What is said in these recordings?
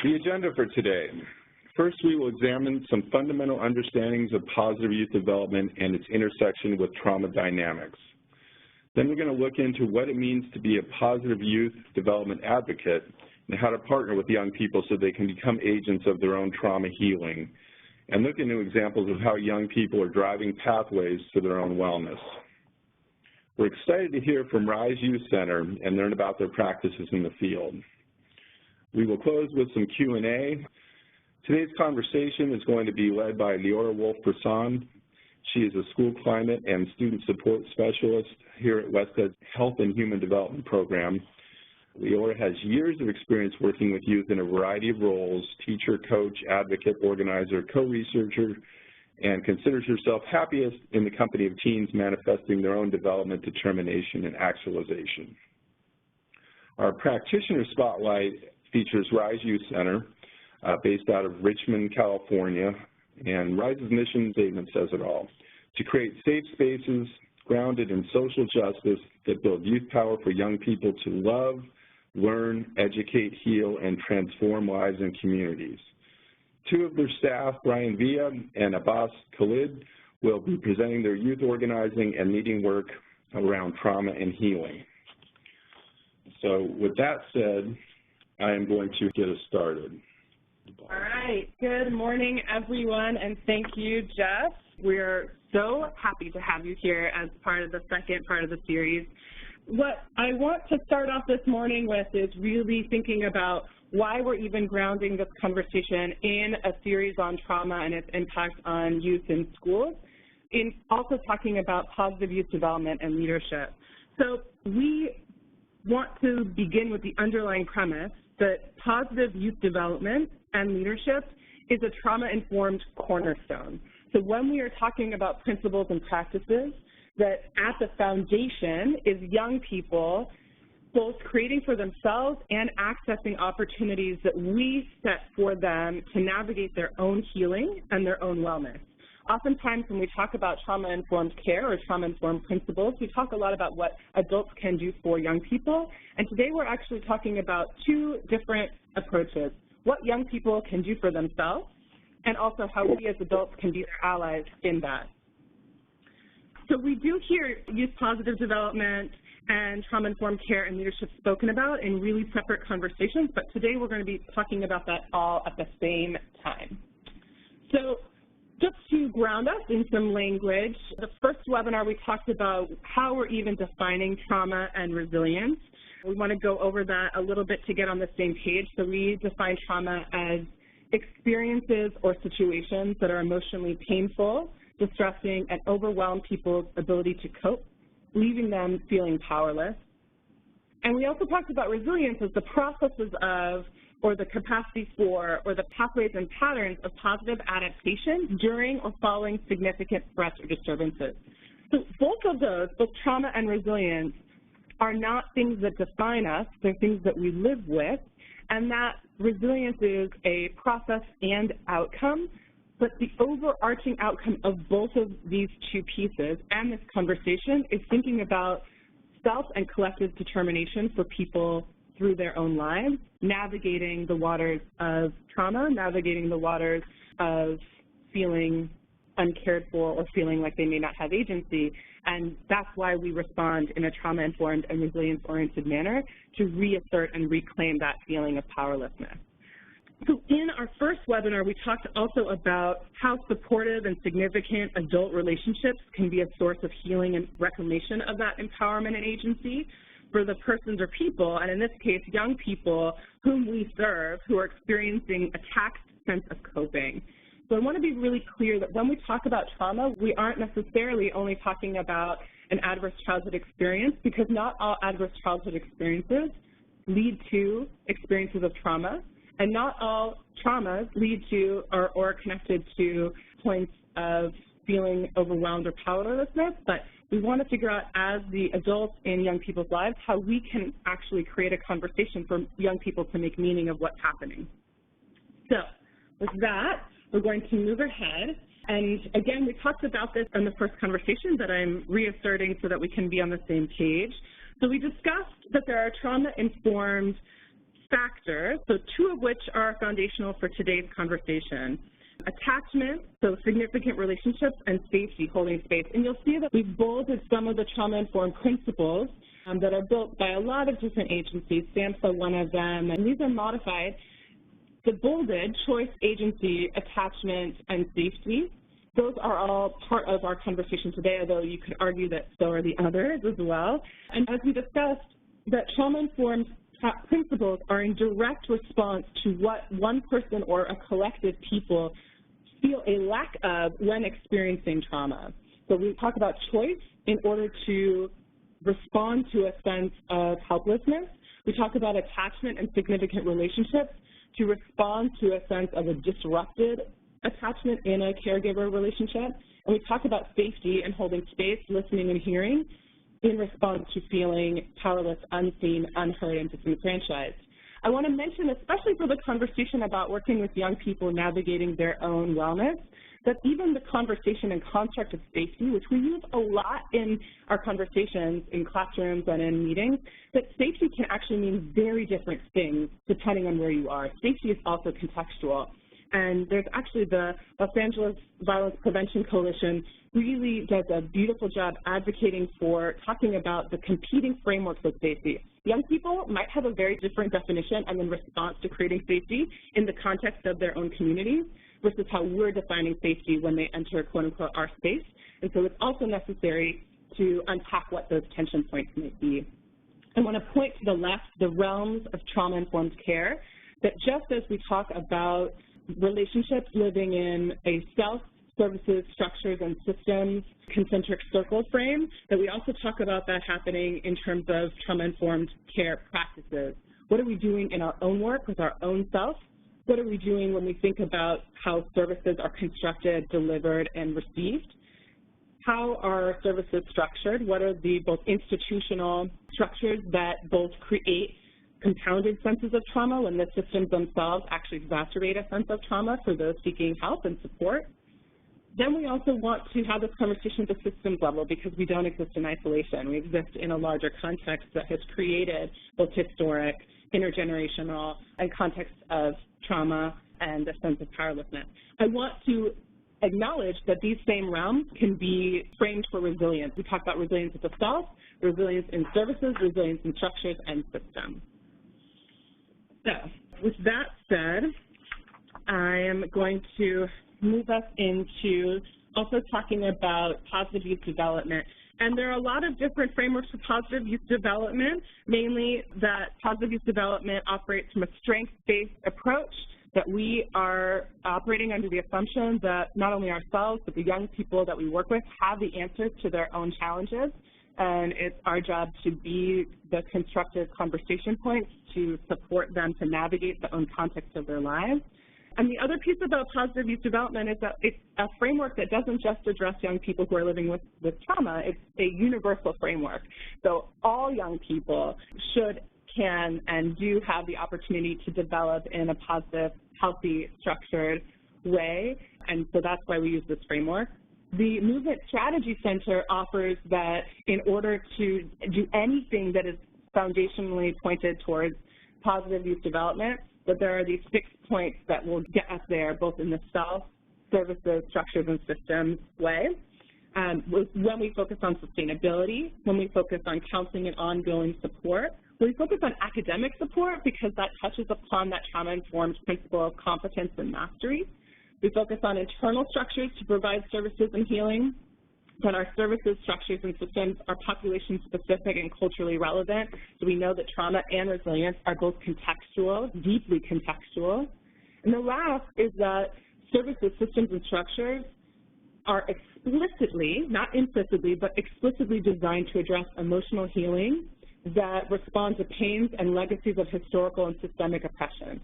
The agenda for today. First, we will examine some fundamental understandings of positive youth development and its intersection with trauma dynamics. Then we're going to look into what it means to be a positive youth development advocate and how to partner with young people so they can become agents of their own trauma healing, and look into examples of how young people are driving pathways to their own wellness. We're excited to hear from Rise Youth Center and learn about their practices in the field. We will close with some Q&A. Today's conversation is going to be led by Leora Wolf-Person. She is a school climate and student support specialist here at WestEd's Health and Human Development Program. Leora has years of experience working with youth in a variety of roles: teacher, coach, advocate, organizer, co-researcher, and considers herself happiest in the company of teens manifesting their own development, determination, and actualization. Our practitioner spotlight features Rise Youth Center, based out of Richmond, California, and Rise's mission statement says it all: to create safe spaces grounded in social justice that build youth power for young people to love, learn, educate, heal, and transform lives and communities. Two of their staff, Brian Villa and Abbas Khalid, will be presenting their youth organizing and meeting work around trauma and healing. So with that said, I am going to get us started. All right. Good morning, everyone, and thank you, Jeff. We're so happy to have you here as part of the second part of the series. What I want to start off this morning with is really thinking about why we're even grounding this conversation in a series on trauma and its impact on youth in schools, in also talking about positive youth development and leadership. So we want to begin with the underlying premise that positive youth development and leadership is a trauma-informed cornerstone. So when we are talking about principles and practices, that at the foundation is young people both creating for themselves and accessing opportunities that we set for them to navigate their own healing and their own wellness. Oftentimes when we talk about trauma-informed care or trauma-informed principles, we talk a lot about what adults can do for young people, and today we're actually talking about two different approaches: what young people can do for themselves, and also how we as adults can be their allies in that. So we do hear youth positive development and trauma-informed care and leadership spoken about in really separate conversations, but today we're going to be talking about that all at the same time. So just to ground us in some language, the first webinar we talked about how we're even defining trauma and resilience. We want to go over that a little bit to get on the same page. So we define trauma as experiences or situations that are emotionally painful, distressing, and overwhelm people's ability to cope, leaving them feeling powerless. And we also talked about resilience as the processes of, or the capacity for, or the pathways and patterns of positive adaptation during or following significant threats or disturbances. So both of those, both trauma and resilience, are not things that define us, they're things that we live with, and that resilience is a process and outcome, but the overarching outcome of both of these two pieces and this conversation is thinking about self and collective determination for people through their own lives, navigating the waters of trauma, navigating the waters of feeling uncared for or feeling like they may not have agency. And that's why we respond in a trauma-informed and resilience-oriented manner to reassert and reclaim that feeling of powerlessness. So in our first webinar, we talked also about how supportive and significant adult relationships can be a source of healing and reclamation of that empowerment and agency for the persons or people, and in this case, young people whom we serve who are experiencing a taxed sense of coping. So I want to be really clear that when we talk about trauma, we aren't necessarily only talking about an adverse childhood experience, because not all adverse childhood experiences lead to experiences of trauma, and not all traumas lead to or are connected to points of feeling overwhelmed or powerlessness, but we want to figure out as the adults in young people's lives how we can actually create a conversation for young people to make meaning of what's happening. So with that, we're going to move ahead. And again, we talked about this in the first conversation that I'm reasserting so that we can be on the same page. So we discussed that there are trauma-informed factors, so two of which are foundational for today's conversation. Attachment, so significant relationships, and safety, holding space. And you'll see that we've bolded some of the trauma-informed principles that are built by a lot of different agencies, SAMHSA one of them, and these are modified. The bolded, choice, agency, attachment, and safety, those are all part of our conversation today, although you could argue that so are the others as well. And as we discussed, that trauma-informed principles are in direct response to what one person or a collective people feel a lack of when experiencing trauma. So we talk about choice in order to respond to a sense of helplessness. We talk about attachment and significant relationships to respond to a sense of a disrupted attachment in a caregiver relationship. And we talk about safety and holding space, listening and hearing in response to feeling powerless, unseen, unheard, and disenfranchised. I want to mention, especially for the conversation about working with young people navigating their own wellness, that even the conversation and construct of safety, which we use a lot in our conversations in classrooms and in meetings, that safety can actually mean very different things depending on where you are. Safety is also contextual. And there's actually the Los Angeles Violence Prevention Coalition really does a beautiful job advocating for talking about the competing frameworks of safety. Young people might have a very different definition and in response to creating safety in the context of their own communities versus how we're defining safety when they enter, quote unquote, our space. And so it's also necessary to unpack what those tension points might be. I want to point to the left, the realms of trauma-informed care, that just as we talk about relationships living in a self, services, structures, and systems concentric circle frame, that we also talk about that happening in terms of trauma-informed care practices. What are we doing in our own work with our own self? What are we doing when we think about how services are constructed, delivered, and received? How are services structured? What are the both institutional structures that both create compounded senses of trauma when the systems themselves actually exacerbate a sense of trauma for those seeking help and support? Then we also want to have this conversation at the systems level because we don't exist in isolation. We exist in a larger context that has created both historic, intergenerational, and context of trauma and a sense of powerlessness. I want to acknowledge that these same realms can be framed for resilience. We talk about resilience at the self, resilience in services, resilience in structures, and systems. So, with that said, I am going to move us into also talking about positive youth development. And there are a lot of different frameworks for positive youth development, mainly that positive youth development operates from a strengths-based approach, that we are operating under the assumption that not only ourselves, but the young people that we work with have the answers to their own challenges. And it's our job to be the constructive conversation points to support them to navigate the own context of their lives. And the other piece about positive youth development is that it's a framework that doesn't just address young people who are living with trauma. It's a universal framework. So all young people should, can, and do have the opportunity to develop in a positive, healthy, structured way. And so that's why we use this framework. The Movement Strategy Center offers that in order to do anything that is foundationally pointed towards positive youth development, that there are these 6 points that will get us there, both in the self, services, structures, and systems way. When we focus on sustainability, when we focus on counseling and ongoing support, when we focus on academic support because that touches upon that trauma-informed principle of competence and mastery. We focus on internal structures to provide services and healing. That our services, structures, and systems are population-specific and culturally relevant. So we know that trauma and resilience are both contextual, deeply contextual. And the last is that services, systems, and structures are explicitly, not implicitly, but explicitly designed to address emotional healing that respond to pains and legacies of historical and systemic oppression.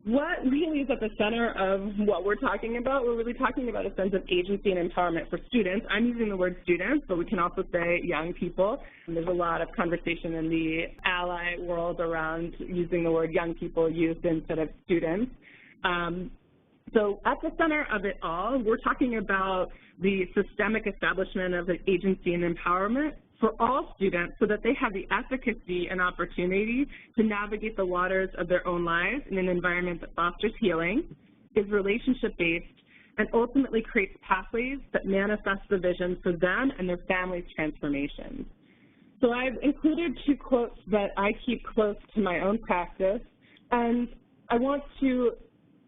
What really is at the center of what we're talking about? We're really talking about a sense of agency and empowerment for students. I'm using the word students, but we can also say young people. And there's a lot of conversation in the ally world around using the word young people, youth, instead of students. So at the center of it all, we're talking about the systemic establishment of agency and empowerment for all students so that they have the efficacy and opportunity to navigate the waters of their own lives in an environment that fosters healing, is relationship-based, and ultimately creates pathways that manifest the vision for them and their families' transformations. So I've included 2 quotes that I keep close to my own practice, and I want to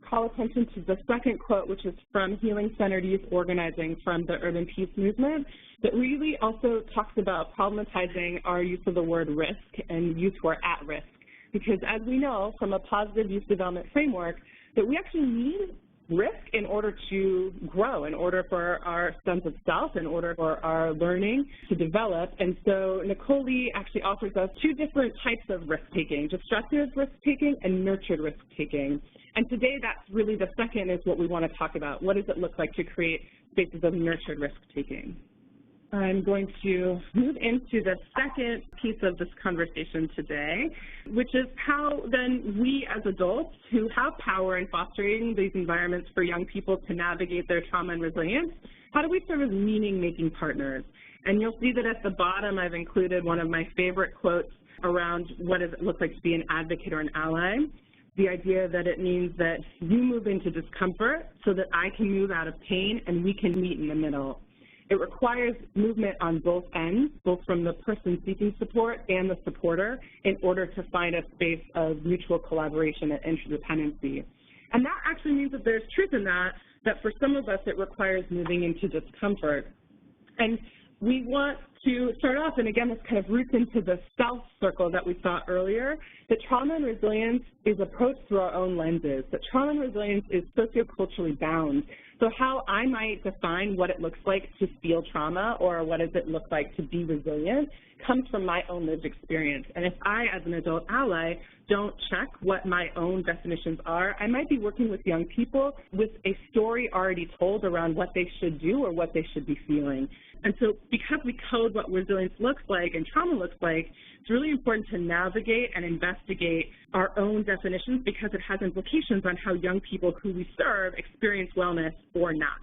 call attention to the second quote, which is from Healing Centered Youth Organizing from the Urban Peace Movement, that really also talks about problematizing our use of the word risk and youth who are at risk. Because as we know from a positive youth development framework, that we actually need risk in order to grow, in order for our sense of self, in order for our learning to develop. And so Nicole Lee actually offers us 2 different types of risk-taking, destructive risk-taking and nurtured risk-taking. And today that's really the second is what we want to talk about. What does it look like to create spaces of nurtured risk-taking? I'm going to move into the second piece of this conversation today, which is how then we as adults who have power in fostering these environments for young people to navigate their trauma and resilience, how do we serve as meaning-making partners? And you'll see that at the bottom I've included one of my favorite quotes around what does it look like to be an advocate or an ally. The idea that it means that you move into discomfort so that I can move out of pain and we can meet in the middle. It requires movement on both ends, both from the person seeking support and the supporter, in order to find a space of mutual collaboration and interdependency. And that actually means that there's truth in that for some of us it requires moving into discomfort. And we want to start off, and again, this kind of roots into the self circle that we saw earlier, that trauma and resilience is approached through our own lenses, that trauma and resilience is socioculturally bound. So how I might define what it looks like to feel trauma or what does it look like to be resilient comes from my own lived experience. And if I, as an adult ally, don't check what my own definitions are, I might be working with young people with a story already told around what they should do or what they should be feeling. And so because we code what resilience looks like and trauma looks like, it's really important to navigate and investigate our own definitions because it has implications on how young people who we serve experience wellness or not.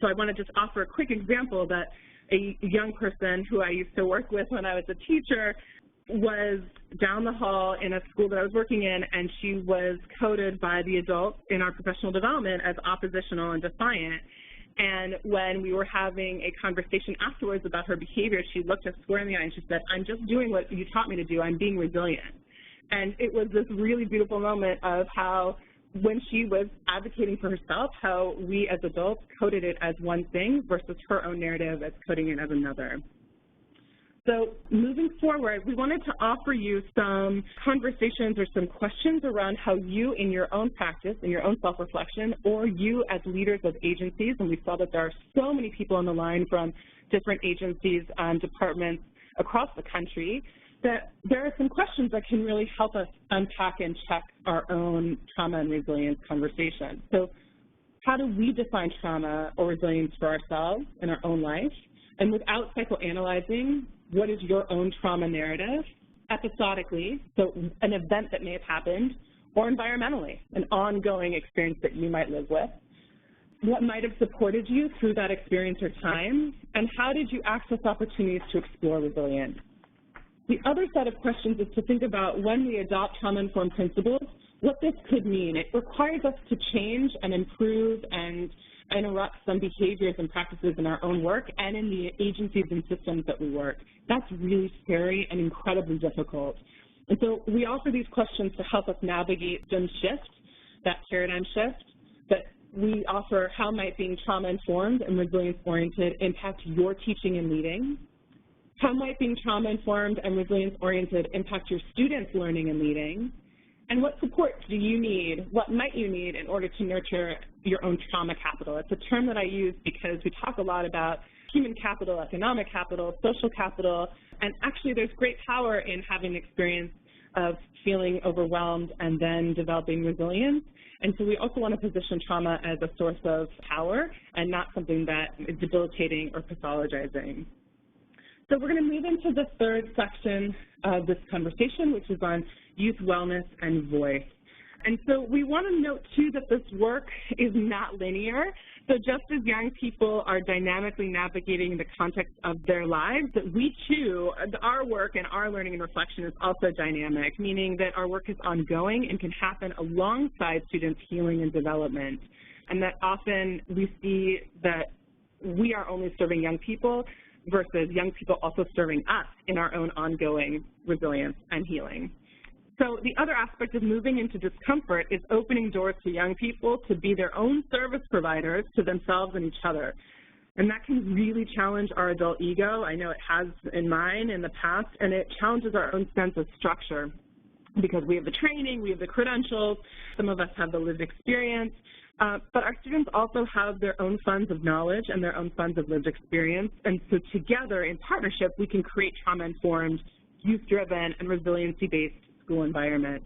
So I want to just offer a quick example that a young person who I used to work with when I was a teacher was down the hall in a school that I was working in, and she was coded by the adults in our professional development as oppositional and defiant. And when we were having a conversation afterwards about her behavior, she looked us square in the eye and she said, "I'm just doing what you taught me to do. I'm being resilient." And it was this really beautiful moment of how, when she was advocating for herself, how we as adults coded it as one thing versus her own narrative as coding it as another. So moving forward, we wanted to offer you some conversations or some questions around how you in your own practice, in your own self-reflection, or you as leaders of agencies, and we saw that there are so many people on the line from different agencies and departments across the country, that there are some questions that can really help us unpack and check our own trauma and resilience conversation. So how do we define trauma or resilience for ourselves in our own life? And without psychoanalyzing, what is your own trauma narrative, episodically, so an event that may have happened, or environmentally, an ongoing experience that you might live with? What might have supported you through that experience or time, and how did you access opportunities to explore resilience? The other set of questions is to think about when we adopt trauma-informed principles, what this could mean. It requires us to change and improve and interrupt some behaviors and practices in our own work and in the agencies and systems that we work. That's really scary and incredibly difficult. And so we offer these questions to help us navigate some shift, that paradigm shift, that we offer how might being trauma-informed and resilience-oriented impact your teaching and leading. How might being trauma-informed and resilience-oriented impact your students' learning and leading? And what support do you need, what might you need in order to nurture your own trauma capital? It's a term that I use because we talk a lot about human capital, economic capital, social capital, and actually there's great power in having experience of feeling overwhelmed and then developing resilience. And so we also want to position trauma as a source of power and not something that is debilitating or pathologizing. So we're going to move into the third section of this conversation, which is on youth wellness and voice. And so we want to note, too, that this work is not linear. So just as young people are dynamically navigating the context of their lives, that we, too, our work and our learning and reflection is also dynamic, meaning that our work is ongoing and can happen alongside students' healing and development. And that often we see that we are only serving young people versus young people also serving us in our own ongoing resilience and healing. So the other aspect of moving into discomfort is opening doors to young people to be their own service providers to themselves and each other. And that can really challenge our adult ego. I know it has in mine in the past, and it challenges our own sense of structure because we have the training, we have the credentials, some of us have the lived experience, but our students also have their own funds of knowledge and their own funds of lived experience. And so together in partnership, we can create trauma-informed, youth-driven, and resiliency-based school environment.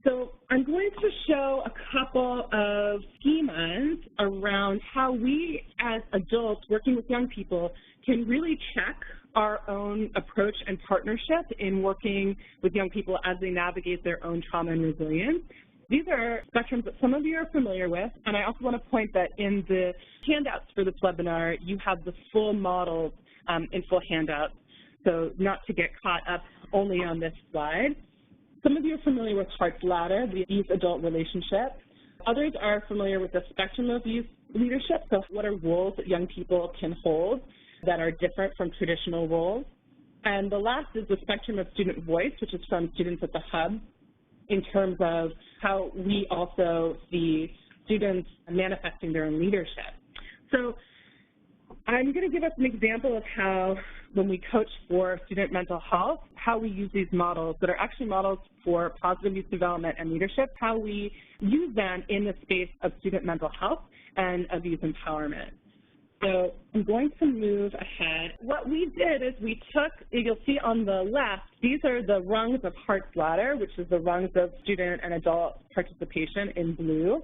So I'm going to show a couple of schemas around how we as adults working with young people can really check our own approach and partnership in working with young people as they navigate their own trauma and resilience. These are spectrums that some of you are familiar with, and I also want to point that in the handouts for this webinar, you have the full models in full handouts, so not to get caught up only on this slide. Some of you are familiar with Hart's Ladder, the youth-adult relationship. Others are familiar with the spectrum of youth leadership, so what are roles that young people can hold that are different from traditional roles. And the last is the spectrum of student voice, which is from Students at the Hub, in terms of how we also see students manifesting their own leadership. So I'm going to give us an example of how, when we coach for student mental health, how we use these models that are actually models for positive youth development and leadership, how we use them in the space of student mental health and of youth empowerment. So I'm going to move ahead. What we did is we took, you'll see on the left, these are the rungs of Hart's Ladder, which is the rungs of student and adult participation in blue.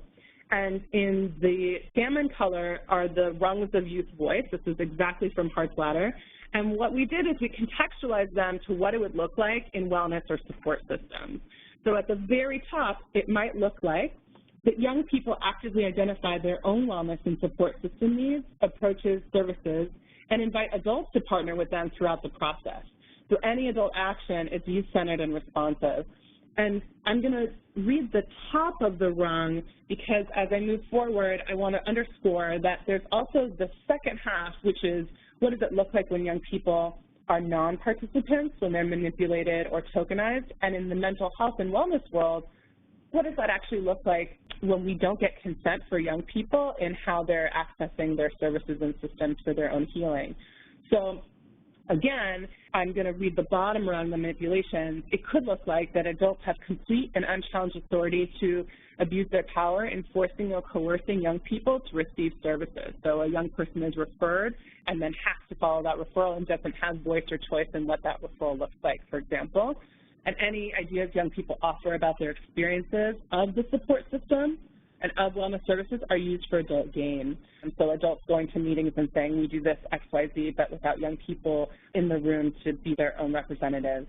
And in the salmon color are the rungs of youth voice. This is exactly from Hart's Ladder. And what we did is we contextualized them to what it would look like in wellness or support systems. So at the very top, it might look like that young people actively identify their own wellness and support system needs, approaches, services, and invite adults to partner with them throughout the process. So any adult action is youth-centered and responsive. And I'm going to read the top of the rung because as I move forward, I want to underscore that there's also the second half, which is what does it look like when young people are non-participants, when they're manipulated or tokenized, and in the mental health and wellness world, what does that actually look like when we don't get consent for young people in how they're accessing their services and systems for their own healing? So again, I'm going to read the bottom rung, the manipulation. It could look like that adults have complete and unchallenged authority to abuse their power in forcing or coercing young people to receive services. So a young person is referred and then has to follow that referral and doesn't have voice or choice in what that referral looks like, for example. And any ideas young people offer about their experiences of the support system and of wellness services are used for adult gain. And so adults going to meetings and saying, we do this X, Y, Z, but without young people in the room to be their own representatives.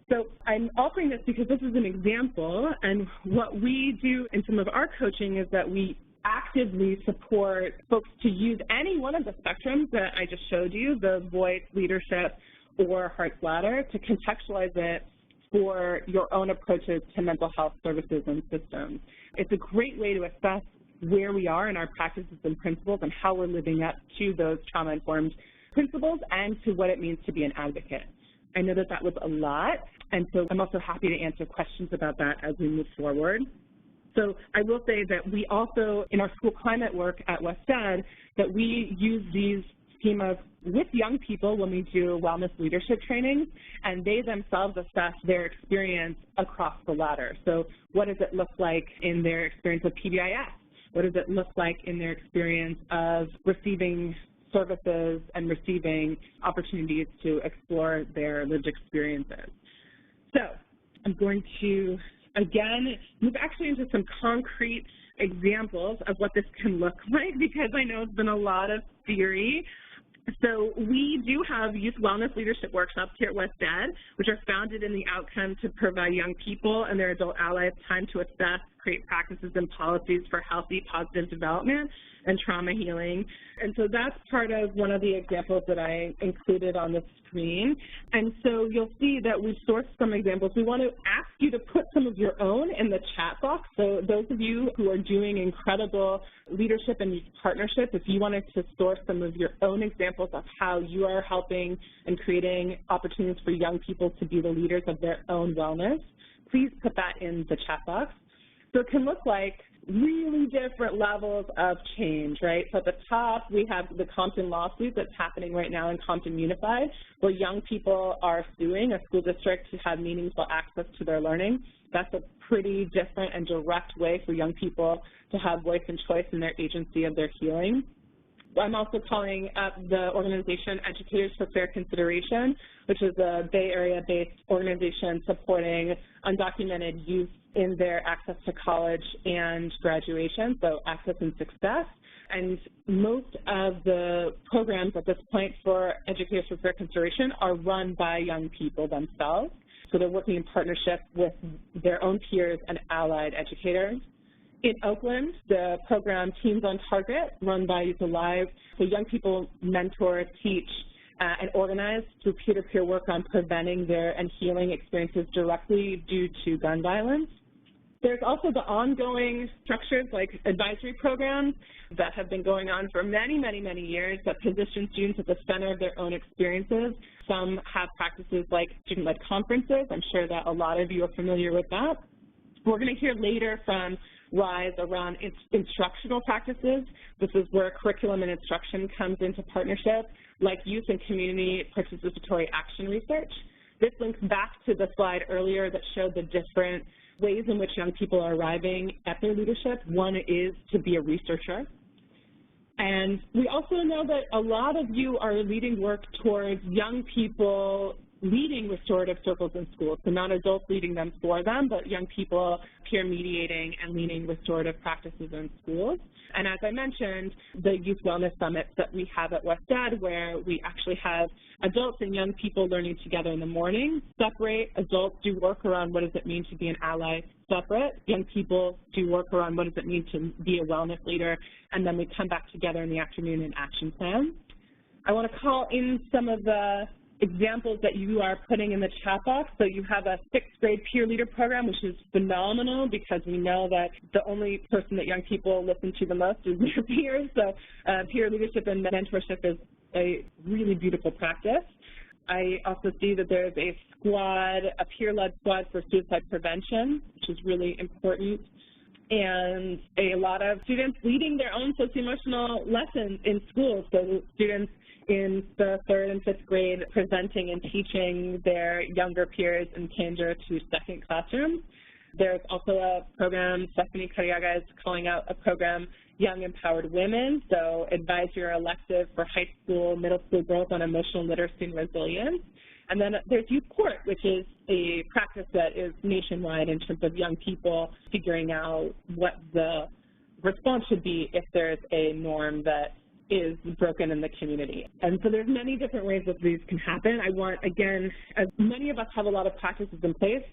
So I'm offering this because this is an example, and what we do in some of our coaching is that we actively support folks to use any one of the spectrums that I just showed you, the voice, leadership, or Hart's Ladder, to contextualize it for your own approaches to mental health services and systems. It's a great way to assess where we are in our practices and principles and how we're living up to those trauma-informed principles and to what it means to be an advocate. I know that that was a lot, and so I'm also happy to answer questions about that as we move forward. So I will say that we also, in our school climate work at WestEd, that we use these schemas with young people when we do wellness leadership trainings, and they themselves assess their experience across the ladder. So what does it look like in their experience of PBIS? What does it look like in their experience of receiving services and receiving opportunities to explore their lived experiences? So I'm going to, again, move actually into some concrete examples of what this can look like, because I know it's been a lot of theory. So we do have youth wellness leadership workshops here at WestEd, which are founded in the outcome to provide young people and their adult allies time to assess, create practices and policies for healthy, positive development and trauma healing. And so that's part of one of the examples that I included on the screen. And so you'll see that we've sourced some examples. We want to ask you to put some of your own in the chat box. So those of you who are doing incredible leadership and youth partnerships, if you wanted to source some of your own examples of how you are helping and creating opportunities for young people to be the leaders of their own wellness, please put that in the chat box. So it can look like really different levels of change, right? So at the top, we have the Compton lawsuit that's happening right now in Compton Unified, where young people are suing a school district to have meaningful access to their learning. That's a pretty different and direct way for young people to have voice and choice in their agency of their healing. I'm also calling up the organization Educators for Fair Consideration, which is a Bay Area-based organization supporting undocumented youth in their access to college and graduation, so access and success. And most of the programs at this point for Educators for Fair Consideration are run by young people themselves. So they're working in partnership with their own peers and allied educators. In Oakland, the program Teens on Target, run by Youth Alive, so young people mentor, teach, and organize through peer-to-peer work on preventing their and healing experiences directly due to gun violence. There's also the ongoing structures like advisory programs that have been going on for many, many, many years that position students at the center of their own experiences. Some have practices like student-led conferences. I'm sure that a lot of you are familiar with that. We're going to hear later from RISE around instructional practices. This is where curriculum and instruction comes into partnership, like youth and community participatory action research. This links back to the slide earlier that showed the different ways in which young people are arriving at their leadership. One is to be a researcher. And we also know that a lot of you are leading work towards young people leading restorative circles in schools, so not adults leading them for them, but young people peer mediating and leading restorative practices in schools. And as I mentioned, the Youth Wellness Summits that we have at WestEd, where we actually have adults and young people learning together in the morning, separate. Adults do work around what does it mean to be an ally, separate. Young people do work around what does it mean to be a wellness leader, and then we come back together in the afternoon in action plan. I want to call in some of the examples that you are putting in the chat box. So you have a 6th grade peer leader program, which is phenomenal because we know that the only person that young people listen to the most is their peers. So peer leadership and mentorship is a really beautiful practice. I also see that there's a squad, a peer-led squad for suicide prevention, which is really important. And a lot of students leading their own socio-emotional lessons in schools. So students in the 3rd and 5th grade presenting and teaching their younger peers in kinder to 2nd classrooms. There's also a program, Stephanie Cariaga is calling out a program, Young Empowered Women, so advisory or elective for high school, middle school girls on emotional literacy and resilience. And then there's Youth Court, which is a practice that is nationwide in terms of young people figuring out what the response should be if there's a norm that is broken in the community. And so there's many different ways that these can happen. I want, again, as many of us have a lot of practices in place,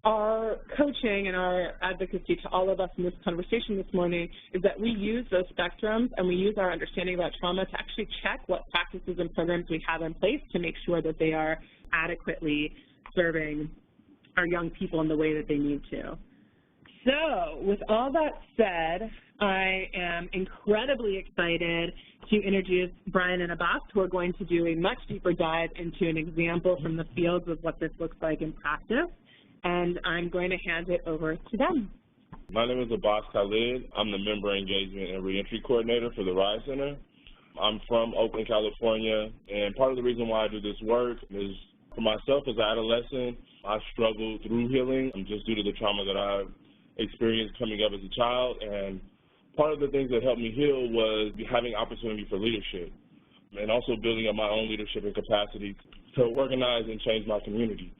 our coaching and our advocacy to all of us in this conversation this morning is that we use those spectrums and we use our understanding about trauma to actually check what practices and programs we have in place to make sure that they are adequately serving our young people in the way that they need to. So with all that said, I am incredibly excited to introduce Brian and Abbas, who are going to do a much deeper dive into an example from the fields of what this looks like in practice, and I'm going to hand it over to them. My name is Abbas Khalid. I'm the Member Engagement and Reentry Coordinator for the RISE Center. I'm from Oakland, California, and part of the reason why I do this work is for myself as an adolescent, I struggled through healing just due to the trauma that I've experienced coming up as a child, and part of the things that helped me heal was having opportunity for leadership and also building up my own leadership and capacity to organize and change my community.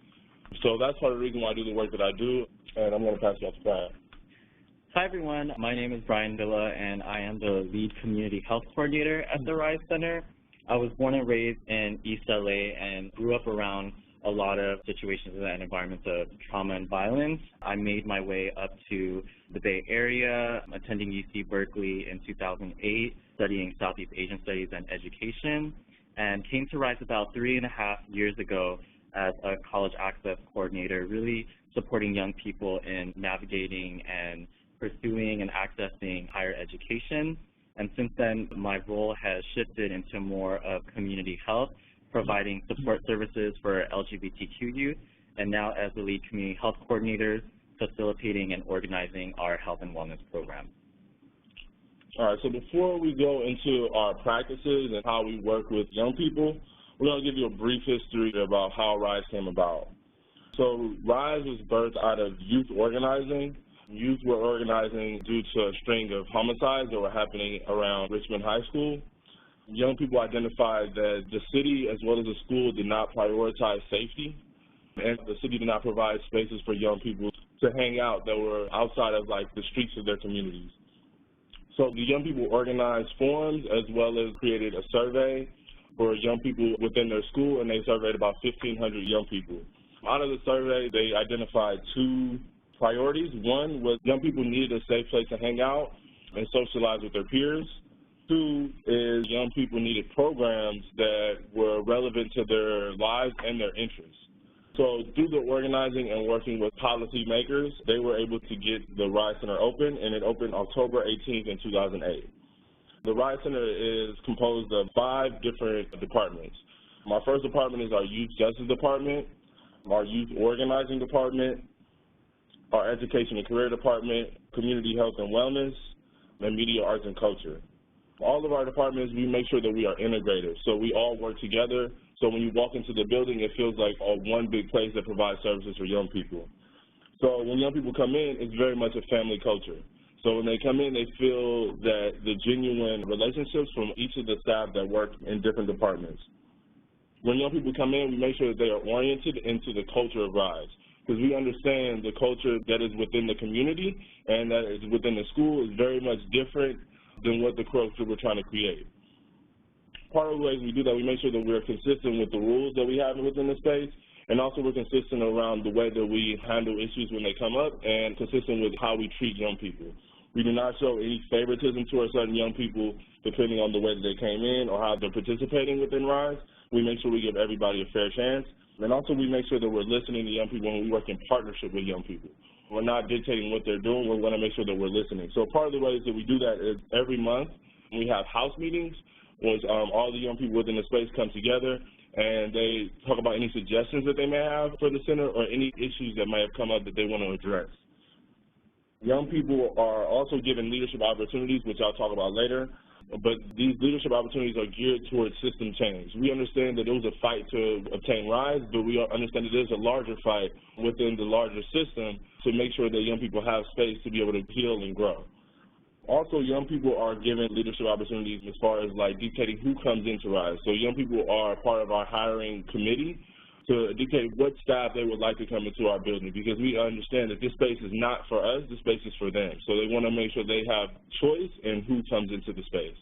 So that's part of the reason why I do the work that I do, and I'm going to pass it off to Brian. Hi, everyone. My name is Brian Villa, and I am the lead community health coordinator at the RISE Center. I was born and raised in East LA and grew up around a lot of situations and environments of trauma and violence. I made my way up to the Bay Area, attending UC Berkeley in 2008, studying Southeast Asian Studies and Education, and came to RISE about 3.5 years ago as a college access coordinator, really supporting young people in navigating and pursuing and accessing higher education. And since then, my role has shifted into more of community health, providing support services for LGBTQ youth, and now as the lead community health coordinator, facilitating and organizing our health and wellness program. All right, so before we go into our practices and how we work with young people, we're going to give you a brief history about how RISE came about. So RISE was birthed out of youth organizing. Youth were organizing due to a string of homicides that were happening around Richmond High School. Young people identified that the city as well as the school did not prioritize safety, and the city did not provide spaces for young people to hang out that were outside of the streets of their communities. So the young people organized forums as well as created a survey for young people within their school, and they surveyed about 1,500 young people. Out of the survey, they identified 2 priorities. One was young people needed a safe place to hang out and socialize with their peers. 2 is young people needed programs that were relevant to their lives and their interests. So through the organizing and working with policymakers, they were able to get the RISE Center open, and it opened October 18th in 2008. The RISE Center is composed of 5 different departments. My first department is our Youth Justice Department, our Youth Organizing Department, our Education and Career Department, Community Health and Wellness, and Media, Arts, and Culture. All of our departments, we make sure that we are integrated, so we all work together. So when you walk into the building, it feels like one big place that provides services for young people. So when young people come in, it's very much a family culture. So when they come in, they feel that the genuine relationships from each of the staff that work in different departments. When young people come in, we make sure that they are oriented into the culture of RISE, because we understand the culture that is within the community and that is within the school is very much different than what the culture we're trying to create. Part of the ways we do that, we make sure that we're consistent with the rules that we have within the space, and also we're consistent around the way that we handle issues when they come up and consistent with how we treat young people. We do not show any favoritism towards certain young people depending on the way that they came in or how they're participating within RISE. We make sure we give everybody a fair chance. And also we make sure that we're listening to young people when we work in partnership with young people. We're not dictating what they're doing. We want to make sure that we're listening. So part of the ways that we do that is every month we have house meetings, which all the young people within the space come together and they talk about any suggestions that they may have for the center or any issues that may have come up that they want to address. Young people are also given leadership opportunities, which I'll talk about later, but these leadership opportunities are geared towards system change. We understand that it was a fight to obtain RISE, but we understand that there's a larger fight within the larger system to make sure that young people have space to be able to heal and grow. Also, young people are given leadership opportunities as far as dictating who comes into RISE. So young people are part of our hiring committee to dictate what staff they would like to come into our building, because we understand that this space is not for us, this space is for them. So they want to make sure they have choice in who comes into the space.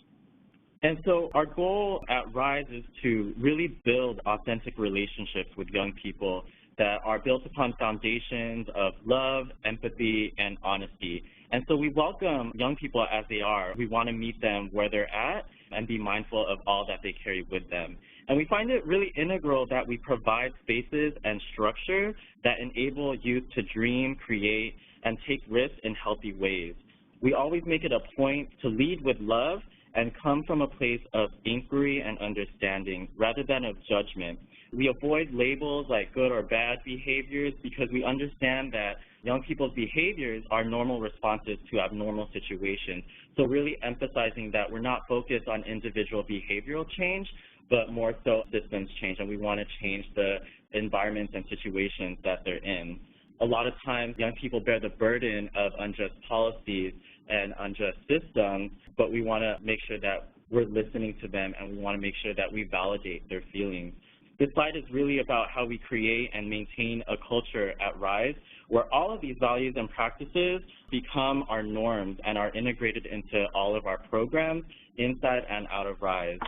And so our goal at RISE is to really build authentic relationships with young people that are built upon foundations of love, empathy, and honesty. And so we welcome young people as they are. We want to meet them where they're at and be mindful of all that they carry with them. And we find it really integral that we provide spaces and structure that enable youth to dream, create, and take risks in healthy ways. We always make it a point to lead with love and come from a place of inquiry and understanding rather than of judgment. We avoid labels like good or bad behaviors because we understand that young people's behaviors are normal responses to abnormal situations. So really emphasizing that we're not focused on individual behavioral change, but more so systems change, and we want to change the environments and situations that they're in. A lot of times, young people bear the burden of unjust policies and unjust systems, but we want to make sure that we're listening to them, and we want to make sure that we validate their feelings. This slide is really about how we create and maintain a culture at RISE where all of these values and practices become our norms and are integrated into all of our programs inside and out of RISE.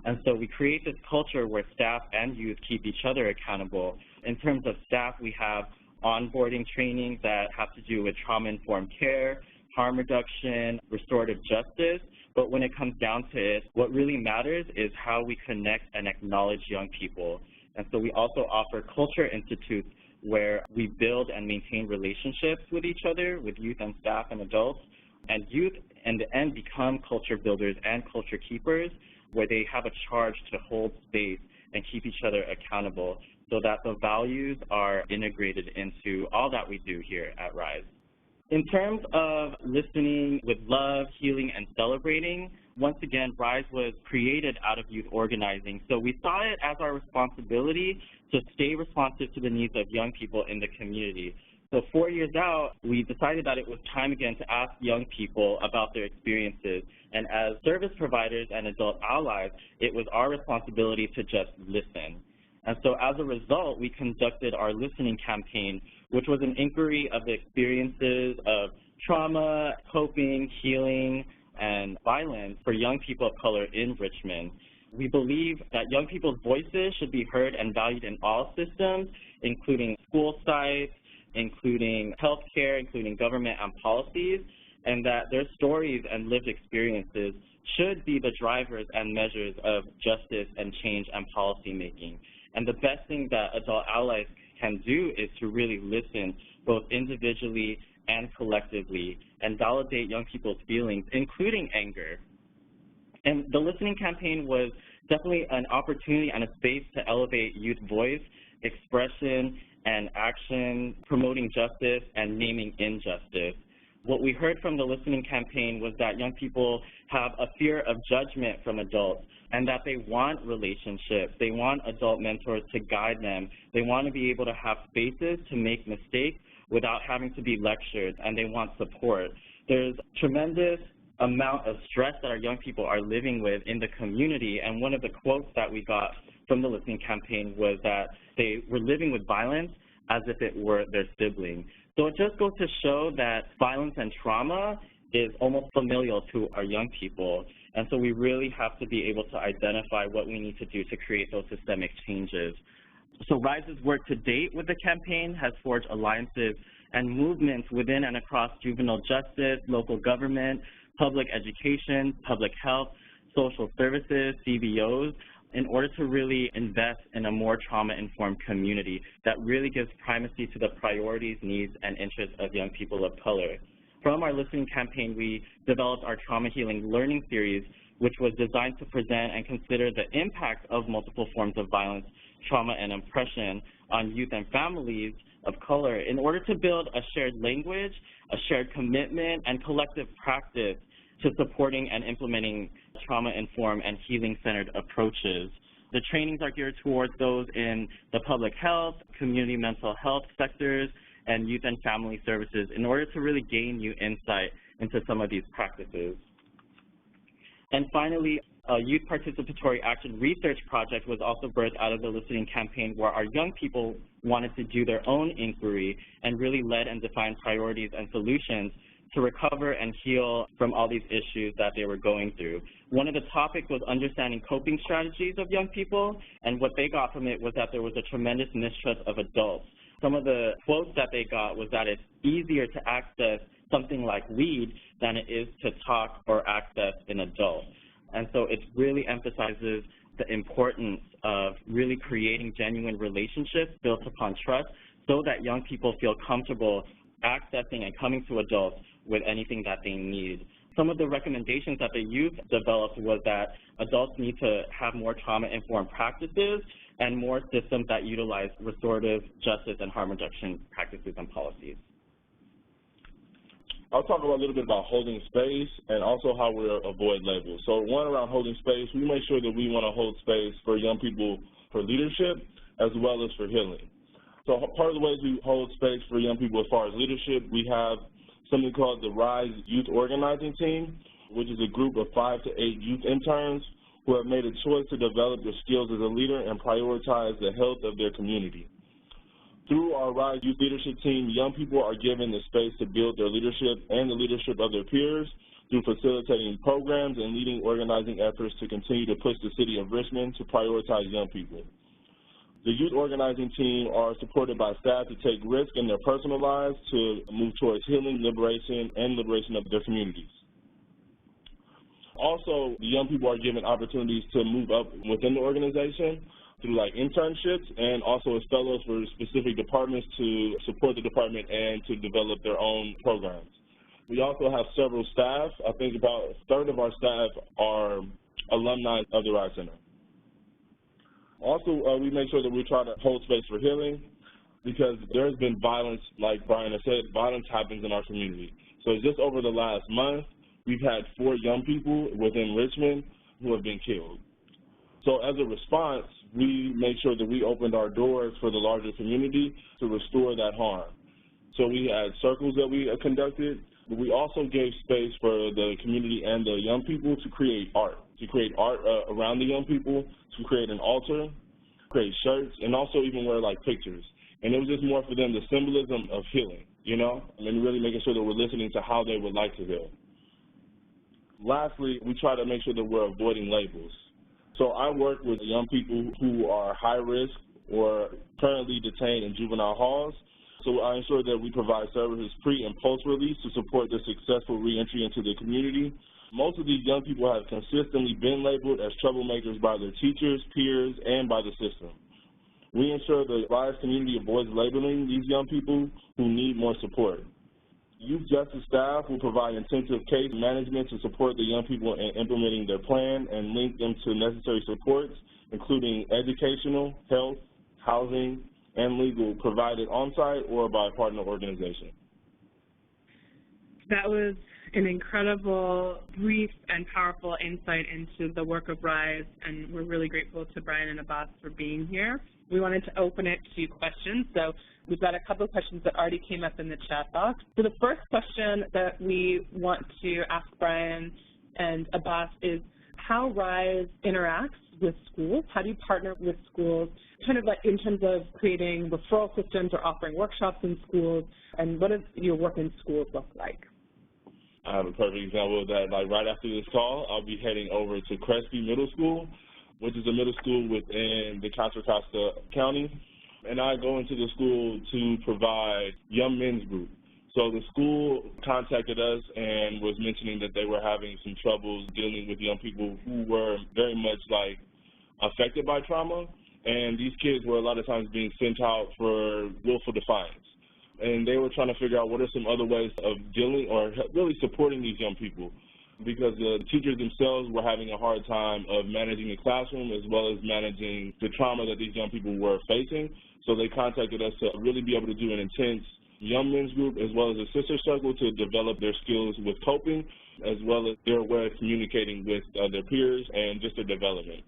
And so we create this culture where staff and youth keep each other accountable. In terms of staff, we have onboarding trainings that have to do with trauma-informed care, harm reduction, restorative justice. But when it comes down to it, what really matters is how we connect and acknowledge young people. And so we also offer culture institutes where we build and maintain relationships with each other, with youth and staff and adults. And youth, in the end, become culture builders and culture keepers, where they have a charge to hold space and keep each other accountable so that the values are integrated into all that we do here at RISE. In terms of listening with love, healing, and celebrating, once again, RISE was created out of youth organizing. So we saw it as our responsibility to stay responsive to the needs of young people in the community. So 4 years out, we decided that it was time again to ask young people about their experiences. And as service providers and adult allies, it was our responsibility to just listen. And so as a result, we conducted our listening campaign, which was an inquiry of the experiences of trauma, coping, healing, and violence for young people of color in Richmond. We believe that young people's voices should be heard and valued in all systems, including school sites, including healthcare, including government and policies, and that their stories and lived experiences should be the drivers and measures of justice and change and policy making. And the best thing that adult allies can do is to really listen, both individually and collectively, and validate young people's feelings, including anger. And the listening campaign was definitely an opportunity and a space to elevate youth voice, expression, and action, promoting justice and naming injustice. What we heard from the listening campaign was that young people have a fear of judgment from adults and that they want relationships. They want adult mentors to guide them. They want to be able to have spaces to make mistakes without having to be lectured, and they want support. There's tremendous amount of stress that our young people are living with in the community, and one of the quotes that we got from the listening campaign was that they were living with violence as if it were their sibling. So it just goes to show that violence and trauma is almost familial to our young people, and so we really have to be able to identify what we need to do to create those systemic changes. So RISE's work to date with the campaign has forged alliances and movements within and across juvenile justice, local government, public education, public health, social services, CBOs, in order to really invest in a more trauma-informed community that really gives primacy to the priorities, needs, and interests of young people of color. From our listening campaign, we developed our Trauma Healing Learning Series, which was designed to present and consider the impact of multiple forms of violence, trauma, and oppression on youth and families of color in order to build a shared language, a shared commitment, and collective practice to supporting and implementing trauma-informed and healing-centered approaches. The trainings are geared towards those in the public health, community mental health sectors, and youth and family services in order to really gain new insight into some of these practices. And finally, a youth participatory action research project was also birthed out of the listening campaign, where our young people wanted to do their own inquiry and really led and defined priorities and solutions to recover and heal from all these issues that they were going through. One of the topics was understanding coping strategies of young people, and what they got from it was that there was a tremendous mistrust of adults. Some of the quotes that they got was that it's easier to access something like weed than it is to talk or access an adult. And so it really emphasizes the importance of really creating genuine relationships built upon trust so that young people feel comfortable accessing and coming to adults with anything that they need. Some of the recommendations that the youth developed was that adults need to have more trauma-informed practices and more systems that utilize restorative justice and harm reduction practices and policies. I'll talk a little bit about holding space and also how we avoid labels. So one, around holding space, we make sure that we want to hold space for young people for leadership as well as for healing. So part of the ways we hold space for young people as far as leadership, we have something called the RISE Youth Organizing Team, which is a group of 5 to 8 youth interns who have made a choice to develop their skills as a leader and prioritize the health of their community. Through our RISE Youth Leadership Team, young people are given the space to build their leadership and the leadership of their peers through facilitating programs and leading organizing efforts to continue to push the city of Richmond to prioritize young people. The youth organizing team are supported by staff to take risks in their personal lives to move towards healing, liberation, and liberation of their communities. Also, the young people are given opportunities to move up within the organization through like internships and also as fellows for specific departments to support the department and to develop their own programs. We also have several staff. I think about a third of our staff are alumni of the RISE Center. Also, we make sure that we try to hold space for healing because there has been violence, like Brian has said, violence happens in our community. So just over the last month, we've had 4 young people within Richmond who have been killed. So as a response, we made sure that we opened our doors for the larger community to restore that harm. So we had circles that we conducted, but we also gave space for the community and the young people to create art around the young people, to create an altar, create shirts, and also even wear like pictures. And it was just more for them the symbolism of healing, you know, and really making sure that we're listening to how they would like to heal. Lastly, we try to make sure that we're avoiding labels. So I work with young people who are high risk or currently detained in juvenile halls. So I ensure that we provide services pre and post-release to support their successful reentry into the community. Most of these young people have consistently been labeled as troublemakers by their teachers, peers, and by the system. We ensure the RISE community avoids labeling these young people who need more support. Youth justice staff will provide intensive case management to support the young people in implementing their plan and link them to necessary supports, including educational, health, housing, and legal, provided on-site or by a partner organization. That was an incredible, brief, and powerful insight into the work of RISE, and we're really grateful to Brian and Abbas for being here. We wanted to open it to questions, so we've got a couple of questions that already came up in the chat box. So the first question that we want to ask Brian and Abbas is how RISE interacts with schools. How do you partner with schools, kind of like in terms of creating referral systems or offering workshops in schools, and what does your work in schools look like? I have a perfect example of that. Like right after this call, I'll be heading over to Crespi Middle School, which is a middle school within the Contra Costa County, and I go into the school to provide young men's group. So the school contacted us and was mentioning that they were having some troubles dealing with young people who were very much like affected by trauma, and these kids were a lot of times being sent out for willful defiance. And they were trying to figure out what are some other ways of dealing or really supporting these young people, because the teachers themselves were having a hard time of managing the classroom as well as managing the trauma that these young people were facing. So they contacted us to really be able to do an intense young men's group as well as a sister circle to develop their skills with coping as well as their way of communicating with their peers and just their development.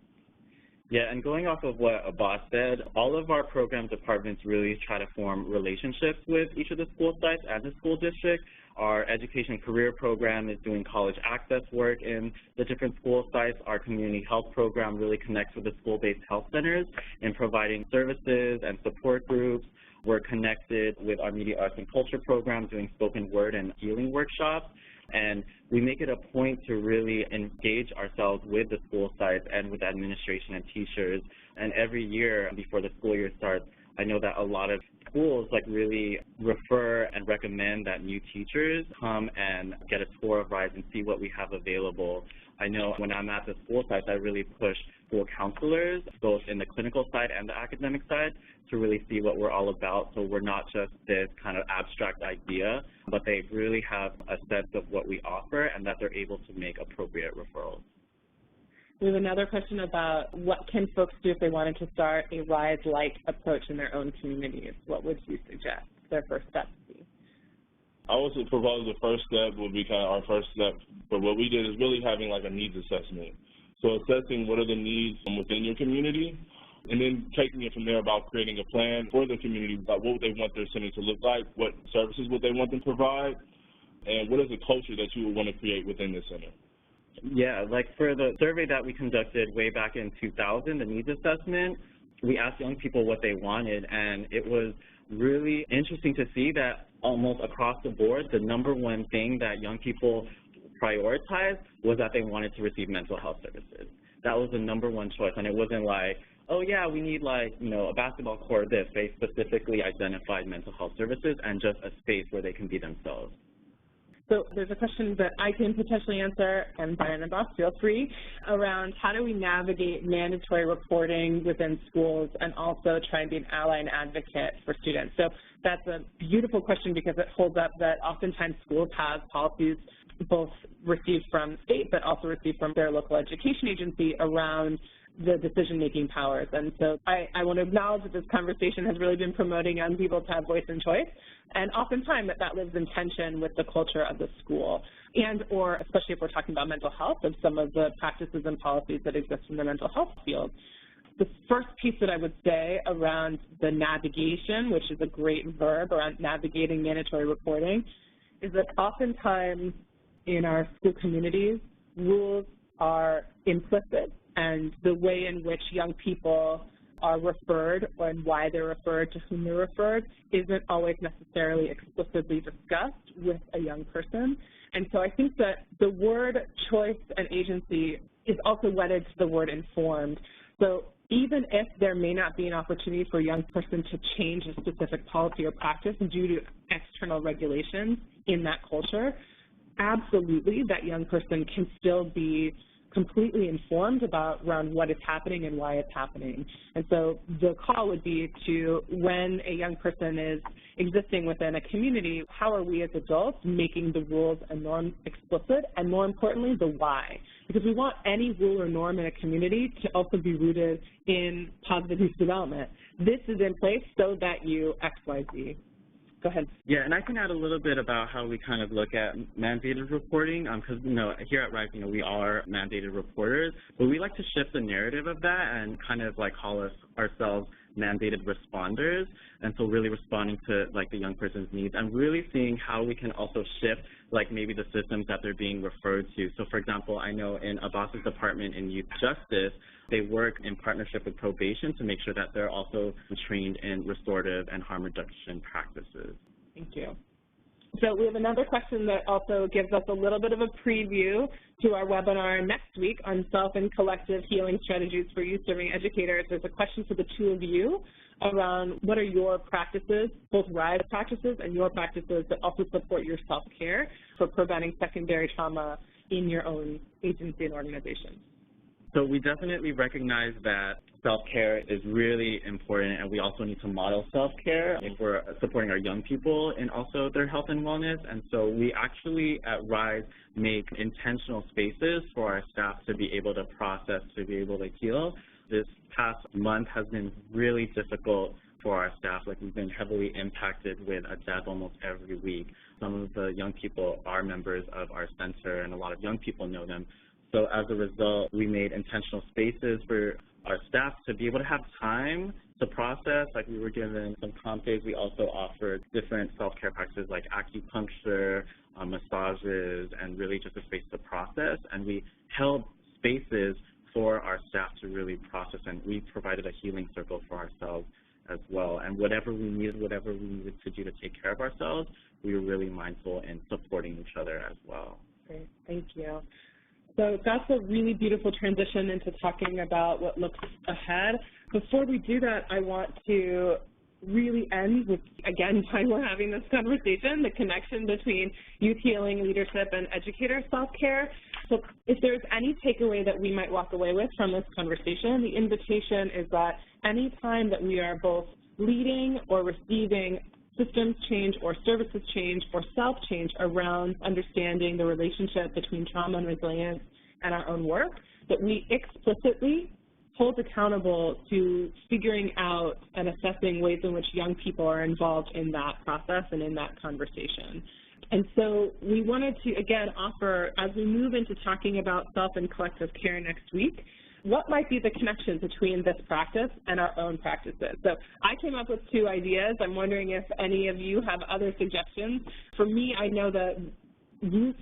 Yeah, and going off of what Abbas said, all of our program departments really try to form relationships with each of the school sites and the school district. Our education and career program is doing college access work in the different school sites. Our community health program really connects with the school-based health centers in providing services and support groups. We're connected with our media arts and culture program doing spoken word and healing workshops. And we make it a point to really engage ourselves with the school sites and with administration and teachers. And every year before the school year starts, I know that a lot of schools like really refer and recommend that new teachers come and get a tour of RISE and see what we have available. I know when I'm at the school sites, I really push school counselors, both in the clinical side and the academic side, to really see what we're all about. So we're not just this kind of abstract idea, but they really have a sense of what we offer and that they're able to make appropriate referrals. We have another question about what can folks do if they wanted to start a RISE-like approach in their own communities. What would you suggest their first step be? I would propose the first step would be kind of our first step. But what we did is really having like a needs assessment. So assessing what are the needs within your community, and then taking it from there about creating a plan for the community, about what would they want their center to look like, what services would they want them to provide, and what is the culture that you would want to create within the center. Yeah, like for the survey that we conducted way back in 2000, the needs assessment, we asked young people what they wanted, and it was really interesting to see that almost across the board, the number one thing that young people prioritized was that they wanted to receive mental health services. That was the number one choice, and it wasn't like, oh yeah, we need like, you know, a basketball court, this. They specifically identified mental health services and just a space where they can be themselves. So there's a question that I can potentially answer, and Brian and Boss, feel free, around how do we navigate mandatory reporting within schools and also try and be an ally and advocate for students. So that's a beautiful question because it holds up that oftentimes schools have policies both received from the state but also received from their local education agency around the decision-making powers. And so I want to acknowledge that this conversation has really been promoting young people to have voice and choice, and oftentimes that lives in tension with the culture of the school, and or especially if we're talking about mental health, of some of the practices and policies that exist in the mental health field. The first piece that I would say around the navigation, which is a great verb, around navigating mandatory reporting, is that oftentimes in our school communities, rules are implicit, and the way in which young people are referred and why they're referred, to whom they're referred, isn't always necessarily explicitly discussed with a young person. And so I think that the word choice and agency is also wedded to the word informed. So even if there may not be an opportunity for a young person to change a specific policy or practice due to external regulations in that culture, absolutely that young person can still be completely informed around what is happening and why it's happening. And so the call would be to, when a young person is existing within a community, how are we as adults making the rules and norms explicit, and more importantly, the why? Because we want any rule or norm in a community to also be rooted in positive youth development. This is in place so that you X, Y, Z. Go ahead. Yeah, and I can add a little bit about how we kind of look at mandated reporting, because, you know, here at RISE, you know, we are mandated reporters, but we like to shift the narrative of that and kind of like call ourselves mandated responders, and so really responding to like the young person's needs and really seeing how we can also shift like maybe the systems that they're being referred to. So for example, I know in Abbas's department in youth justice, they work in partnership with probation to make sure that they're also trained in restorative and harm reduction practices. Thank you. So we have another question that also gives us a little bit of a preview to our webinar next week on self and collective healing strategies for youth-serving educators. There's a question for the two of you around what are your practices, both RISE practices and your practices that also support your self-care for preventing secondary trauma in your own agency and organization. So we definitely recognize that self-care is really important, and we also need to model self-care if we're supporting our young people and also their health and wellness. And so we actually at RISE make intentional spaces for our staff to be able to process, to be able to heal. This past month has been really difficult for our staff. Like, we've been heavily impacted with a death almost every week. Some of the young people are members of our center, and a lot of young people know them. So as a result, we made intentional spaces for our staff to be able to have time to process. Like, we were given some comp days. We also offered different self-care practices like acupuncture, massages, and really just a space to process. And we held spaces for our staff to really process, and we provided a healing circle for ourselves as well. And whatever we needed to do to take care of ourselves, we were really mindful in supporting each other as well. Great, thank you. So that's a really beautiful transition into talking about what looks ahead. Before we do that, I want to really end with, again, why we're having this conversation, the connection between youth healing, leadership, and educator self-care. So if there's any takeaway that we might walk away with from this conversation, the invitation is that any time that we are both leading or receiving systems change or services change or self-change around understanding the relationship between trauma and resilience and our own work, that we explicitly hold accountable to figuring out and assessing ways in which young people are involved in that process and in that conversation. And so we wanted to, again, offer, as we move into talking about self and collective care next week, what might be the connection between this practice and our own practices? So I came up with two ideas. I'm wondering if any of you have other suggestions. For me, I know that youth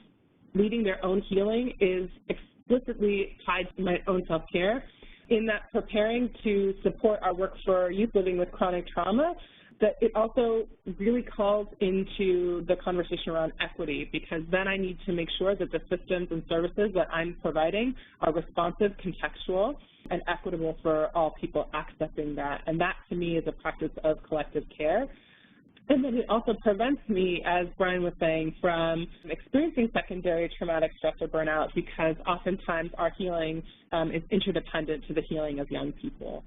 leading their own healing is explicitly tied to my own self-care, in that preparing to support our work for youth living with chronic trauma, that it also really calls into the conversation around equity, because then I need to make sure that the systems and services that I'm providing are responsive, contextual, and equitable for all people accessing that. And that, to me, is a practice of collective care. And then it also prevents me, as Brian was saying, from experiencing secondary traumatic stress or burnout, because oftentimes our healing is interdependent to the healing of young people.